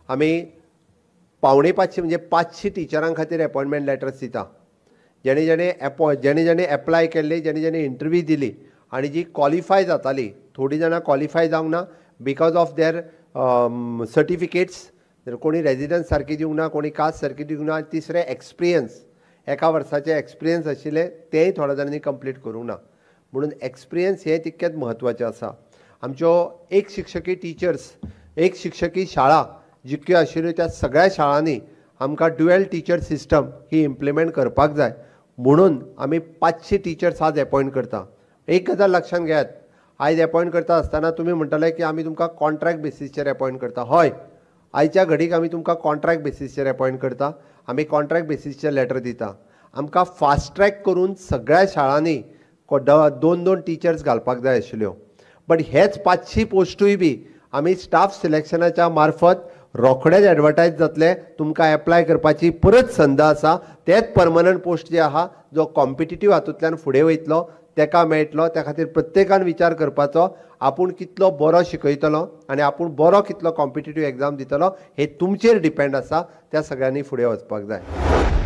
आमी 4:45 म्हणजे 500 टिचरां खातीर अपॉयंटमेंट लेटर्स दिता. जेणे जेणे एप्लाय केल्ली, जेणे इंटरव्यू दिली आनी जी क्वॉलिफाय जाताली, थोडी जाणां क्वॉलिफाय जावंक ना बिकॉज ऑफ देर सर्टिफिकेट्स. कोणी रेजिडन्स सारकी दिवंक ना, कोणी कास्ट सारकी दिवंक ना. तिसरें एक्सपिरियन्स, एका वर्साचे एक्सपिरियन्स आशिल्ले तेय थोड्या जाणांनी कंप्लीट करूंक ना. म्हणून एक्सपिरियन्स हें तितकेंच म्हत्वाचें आसा. आमच्यो एक शिक्षकी टिचर्स, एक शिक्षकी शाळा जितक्यो आशिल्ल्यो त्या सगळ्या शाळांनी आमकां ड्युएल टीचर सिस्टम ही इम्प्लिमेंट करपाक जाय. म्हणून आमी 500 टिचर्स आज अपॉयंट करता. एक गजाल लक्षांत घेयात, आयज अपॉयंट करता आसतना तुमी म्हणटले की आमी तुमकां कॉन्ट्रॅक्ट बेसिसचेर अपॉयंट करता. हय, आयच्या घडीक आमी तुमकां कॉन्ट्रॅक्ट बेसिसचेर अपॉयंट करता. आमी कॉन्ट्रॅक्ट बेसिसचेर लेटर दिता. आमकां फास्ट ट्रॅक करून सगळ्या शाळांनी 2-2 टिचर्स घालपाक जाय आशिल्ल्यो. बट हेच 500 पोस्टूय बी आमी स्टाफ सिलेक्शनाच्या मार्फत रोखडेच एडवर्टायज जातले. तुमकां एप्लाय करपाची परत संद आसा. तेच परमनंट पोस्ट जे आहा जो कॉम्पिटिटीव हातूंतल्यान फुडें वयतलो तेका मेळटलो. त्या खातीर प्रत्येकान विचार करपाचो, आपूण कितलो बरो शिकयतलो आनी आपूण बरो कितलो कॉम्पिटिटीव एग्जाम दितलो हे तुमचेर डिपेंड आसा. त्या सगळ्यांनी फुडें वचपाक जाय.